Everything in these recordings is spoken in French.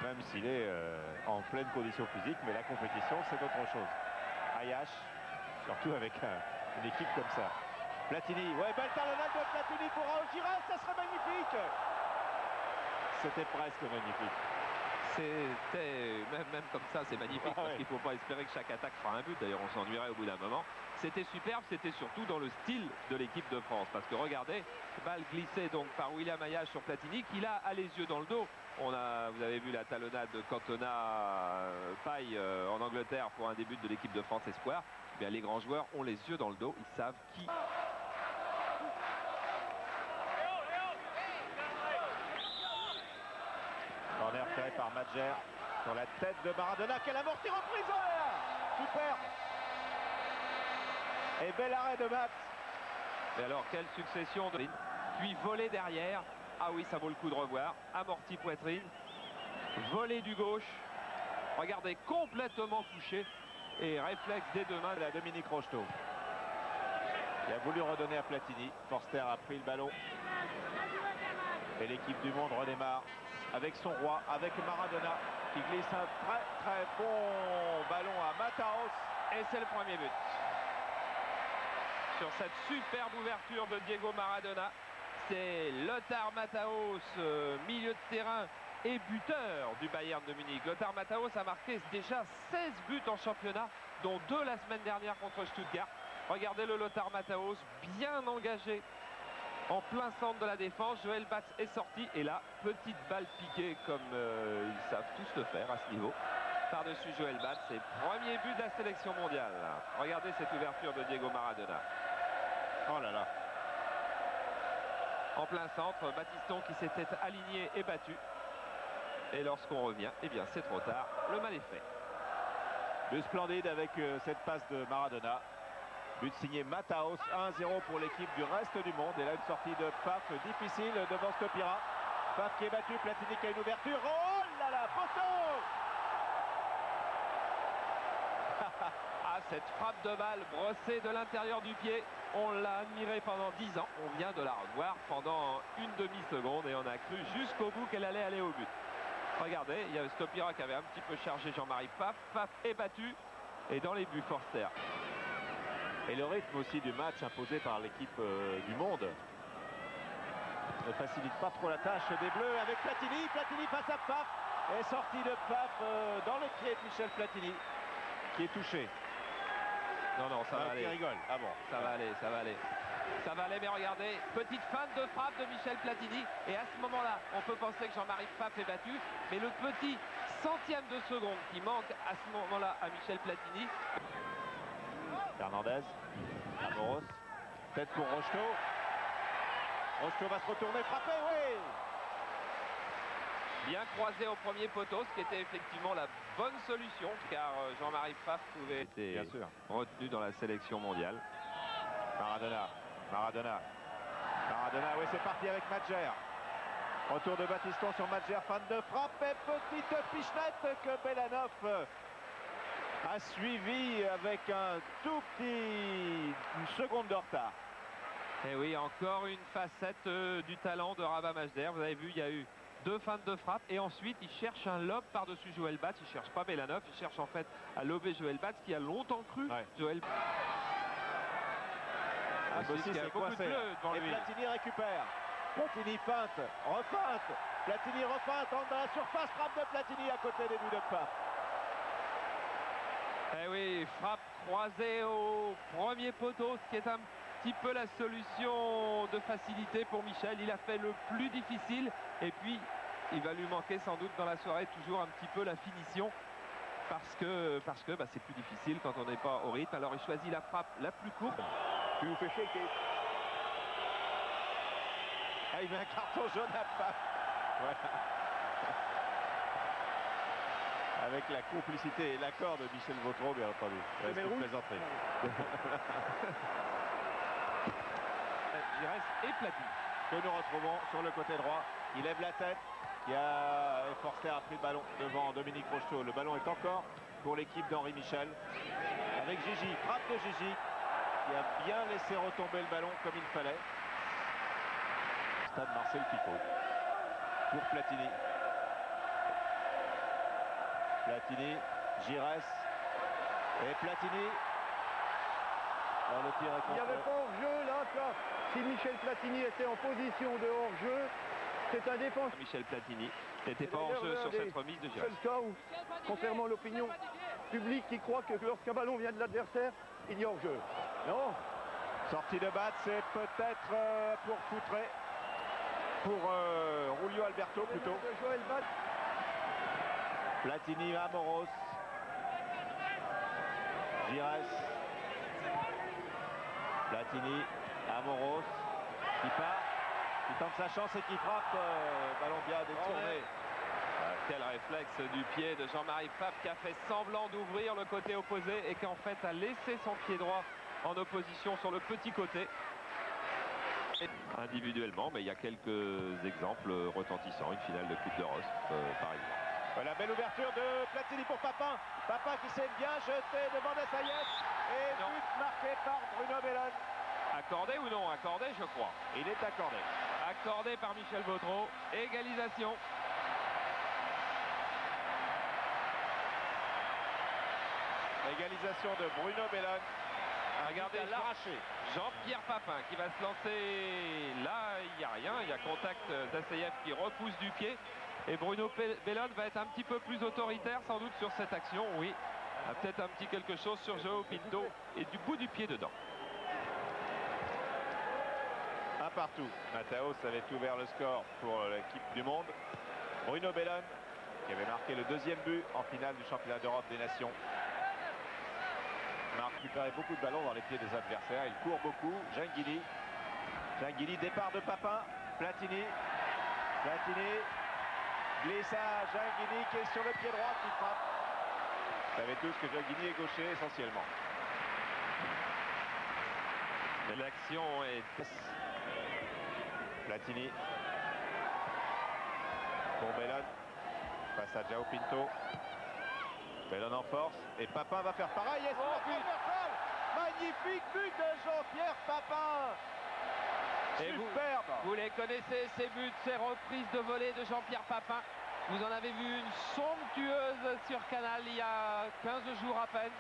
même s'il est en pleine condition physique, mais la compétition, c'est autre chose. Ayash, surtout avec une équipe comme ça. Platini, ouais, belle talonnade de Platini pour Raoul Girard, ça serait magnifique. C'était presque magnifique. C'était même comme ça, c'est magnifique parce qu'il ne faut pas espérer que chaque attaque fera un but. D'ailleurs, on s'ennuierait au bout d'un moment. C'était superbe, c'était surtout dans le style de l'équipe de France. Parce que regardez, balle glissée donc par William Ayash sur Platini, qui là a les yeux dans le dos. Vous avez vu la talonnade de Cantona paille en Angleterre pour un début de l'équipe de France Espoir. Eh bien, les grands joueurs ont les yeux dans le dos, ils savent qui. Corner fait par Madjer sur la tête de Maradona. Quelle amortie reprise, oh là là. Super. Et bel arrêt de Matt. Et alors, quelle succession de... Puis voler derrière. Ah oui, ça vaut le coup de revoir. Amorti poitrine. Volée du gauche. Regardez, complètement couché. Et réflexe des deux mains de la Dominique Rocheteau. Il a voulu redonner à Platini. Forster a pris le ballon. Et l'équipe du monde redémarre avec son roi, avec Maradona, qui glisse un très très bon ballon à Mataos. Et c'est le premier but. Sur cette superbe ouverture de Diego Maradona, c'est Lothar Mataos, milieu de terrain et buteur du Bayern de Munich. Lothar Mataos a marqué déjà 16 buts en championnat, dont 2 la semaine dernière contre Stuttgart. Regardez le Lothar Mataos, bien engagé en plein centre de la défense. Joël Batz est sorti et là, petite balle piquée comme ils savent tous le faire à ce niveau. Par-dessus Joël Batz, c'est premier but de la sélection mondiale. Regardez cette ouverture de Diego Maradona. Oh là là. En plein centre, Battiston qui s'était aligné et battu. Et lorsqu'on revient, eh bien c'est trop tard, le mal est fait. Le splendide avec cette passe de Maradona. But signé Mataos, 1-0 pour l'équipe du reste du monde. Et là, une sortie de Paf difficile devant Stopira. Paf qui est battu, Platini qui a une ouverture. Oh là là, poteau. Ah, cette frappe de balle brossée de l'intérieur du pied. On l'a admirée pendant 10 ans. On vient de la revoir pendant une demi-seconde et on a cru jusqu'au bout qu'elle allait aller au but. Regardez, il y avait Stopira qui avait un petit peu chargé Jean-Marie Paf. Paf est battu. Et dans les buts, Forster. Et le rythme aussi du match imposé par l'équipe du monde ne facilite pas trop la tâche des Bleus avec Platini. Platini face à Paf. Et sortie de Paf dans les pieds de Michel Platini qui est touché. Non, ça va aller. Qui rigole. Ah bon. Ça va aller, ça va aller. Ça va aller, mais regardez, petite feinte de frappe de Michel Platini. Et à ce moment-là, on peut penser que Jean-Marie Paf est battu. Mais le petit centième de seconde qui manque à ce moment-là à Michel Platini. Fernandez, Amoros, tête pour Rocheteau. Rocheteau va se retourner, frapper, oui. Bien croisé au premier poteau, ce qui était effectivement la bonne solution, car Jean-Marie Paf pouvait être retenu dans la sélection mondiale. Maradona, oui, c'est parti avec Madjer. Retour de Battiston sur Madjer, fan de frappe et petite pichenette que Belanov a suivi avec une seconde de retard. Et oui, encore une facette du talent de Rabat Majder. Vous avez vu, il y a eu 2 feintes de frappe et ensuite il cherche un lob par-dessus Joël Batz. Il cherche pas Belanov, il cherche en fait à lober Joël Batz qui a longtemps cru. Ouais. Joël Bossis est coincé. Et Platini récupère. Platini feinte, refeinte. Platini refeinte, entre dans la surface, frappe de Platini à côté des buts de Paf. Eh oui, frappe croisée au premier poteau, ce qui est un petit peu la solution de facilité pour Michel. Il a fait le plus difficile et puis il va lui manquer sans doute dans la soirée toujours un petit peu la finition parce que c'est plus difficile quand on n'est pas au rythme. Alors il choisit la frappe la plus courte. Tu vous fais shaker. Ah, il met un carton jaune à Paf. Voilà. Avec la complicité et l'accord de Michel Vautreau, bien entendu. C'est une plaisanterie. Giresse et Platini. Que nous retrouvons sur le côté droit. Il lève la tête. Forster a pris le ballon devant Dominique Rocheteau. Le ballon est encore pour l'équipe d'Henri Michel. Avec Gigi, frappe de Gigi, qui a bien laissé retomber le ballon comme il fallait. Stade Marcel Picot pour Platini. Platini, Giresse et Platini. Le tir est Il n'y avait contre. pas hors-jeu là, ça. Si Michel Platini était en position de hors-jeu, c'est un défenseur. Michel Platini n'était pas en jeu sur cette remise de C'est Giresse. le cas où, contrairement à l'opinion publique qui croit que lorsqu'un ballon vient de l'adversaire, il y a hors-jeu. Non. Sortie de batte, c'est peut-être pour Foutré. Pour Julio Alberto plutôt. De Joël Bat. Platini, Amoros. Giresse. Platini, Amoros. Qui part. Qui tente sa chance et qui frappe. Ballon bien détourné. Quel réflexe du pied de Jean-Marie Pape qui a fait semblant d'ouvrir le côté opposé et qui en fait a laissé son pied droit en opposition sur le petit côté. Individuellement, mais il y a quelques exemples retentissants. Une finale de Coupe de Rosp, par exemple. Voilà, belle ouverture de Platini pour Papin. Papin qui s'est bien jeté devant Dassaïef. Et but marqué par Bruno Bellone. Accordé ou non? Accordé, je crois. Il est accordé. Accordé par Michel Vautreau. Égalisation. Égalisation de Bruno Bellone. Regardez l'arraché. Jean-Pierre Papin qui va se lancer. Là, il n'y a rien. Il y a contact d'Assaïef qui repousse du pied. Et Bruno Bellone va être un petit peu plus autoritaire sans doute sur cette action. Oui, peut-être un petit quelque chose sur João Pinto et du bout du pied dedans. Un partout. Mataos avait ouvert le score pour l'équipe du monde. Bruno Bellone qui avait marqué le deuxième but en finale du championnat d'Europe des Nations. Marc récupérait beaucoup de ballons dans les pieds des adversaires. Il court beaucoup. Gingili, départ de Papin. Platini. Glissage. Gingili qui est sur le pied droit qui frappe. Vous savez tous que Gingili est gaucher essentiellement. L'action est... Platini. Pour Bellone. Face à João Pinto. Bellone en force. Et Papin va faire pareil. Et transversal. Magnifique but de Jean-Pierre Papin. Superbe. Vous les connaissez, ces buts, ces reprises de volée de Jean-Pierre Papin. Vous en avez vu une somptueuse sur Canal il y a 15 jours à peine.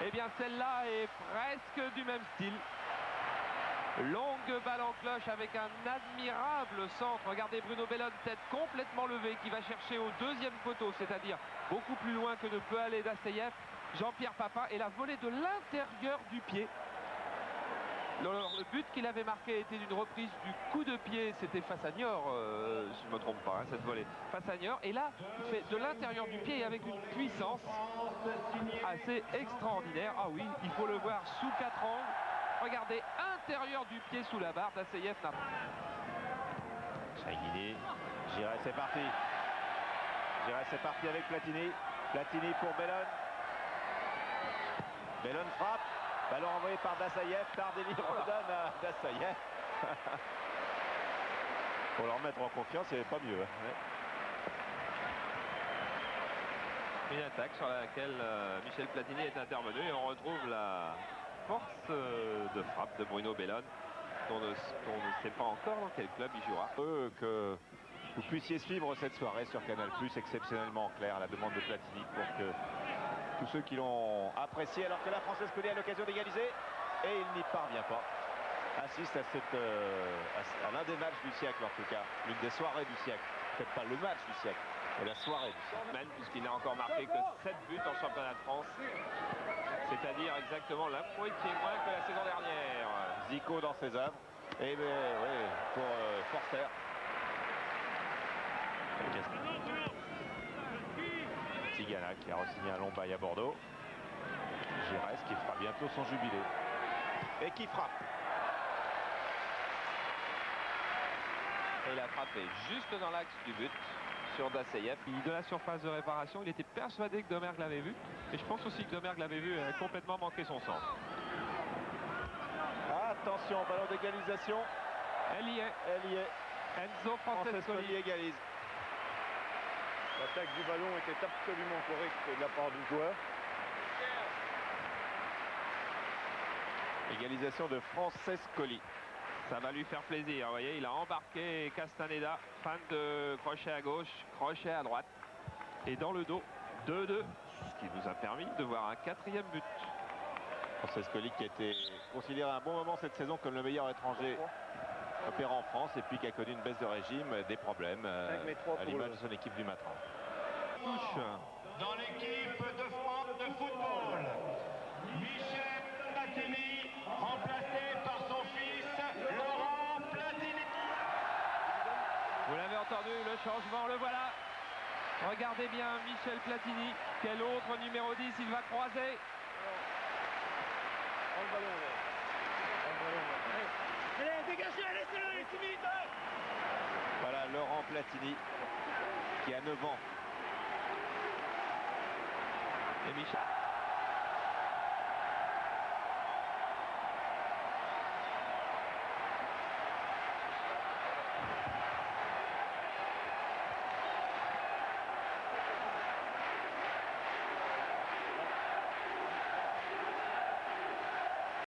Eh bien, celle-là est presque du même style. Longue balle en cloche avec un admirable centre. Regardez Bruno Bellone, tête complètement levée, qui va chercher au deuxième poteau, c'est-à-dire beaucoup plus loin que ne peut aller Dassaïef. Jean-Pierre Papin et la volée de l'intérieur du pied. Le but qu'il avait marqué était d'une reprise du coup de pied. C'était face à Niort, si je ne me trompe pas, hein, cette volée. Face à Niort. Et là, il fait de l'intérieur du pied et avec une puissance assez extraordinaire. Ah oui, il faut le voir sous 4 angles. Regardez, intérieur du pied sous la barre d'Assaïef. Gingili. Giresse, c'est parti. Giresse, c'est parti avec Platini. Platini pour Bellone. Bellone frappe. Ballon envoyé par Dassaïef. Tardelli redonne à Dassaïef. Pour leur mettre en confiance, il n'y avait pas mieux. Hein. Une attaque sur laquelle Michel Platini est intervenu et on retrouve la force de frappe de Bruno Bellone dont on ne sait pas encore dans quel club il jouera. Que vous puissiez suivre cette soirée sur Canal+, exceptionnellement clair à la demande de Platini pour que tous ceux qui l'ont apprécié, alors que la Française Colli a l'occasion d'égaliser et il n'y parvient pas. Assiste à l'un des matchs du siècle en tout cas, l'une des soirées du siècle. Peut-être pas le match du siècle, mais la soirée du siècle. Même puisqu'il n'a encore marqué que 7 buts en championnat de France. C'est-à-dire exactement la moitié moins que la saison dernière. Zico dans ses œuvres. Et oui, pour Forster. Tigana qui a re-signé un long bail à Bordeaux. Giresse qui fera bientôt son jubilé. Et qui frappe. Et il a frappé juste dans l'axe du but sur Dassaïef. De la surface de réparation, il était persuadé que Domergue l'avait vu. Et je pense aussi que Domergue l'avait vu et a complètement manqué son centre. Attention, ballon d'égalisation. Elle y est. Enzo Francescoli égalise. L'attaque du ballon était absolument correcte de la part du joueur. Égalisation de Francescoli. Ça va lui faire plaisir. Vous voyez, il a embarqué Castaneda. Fin de crochet à gauche, crochet à droite. Et dans le dos, 2-2, ce qui nous a permis de voir un 4e but. Francescoli qui a été considéré à un bon moment cette saison comme le meilleur étranger opérant en France et puis qui a connu une baisse de régime, des problèmes à l'image de son équipe du Matra. Touche. Dans l'équipe de France de football, Michel Platini, remplacé par son fils Laurent Platini. Vous l'avez entendu, le changement, le voilà. Regardez bien Michel Platini. Quel autre numéro 10 il va croiser? Allez, dégagez, laissez-le, il est timide. Voilà Laurent Platini qui a 9 ans. Et Michel.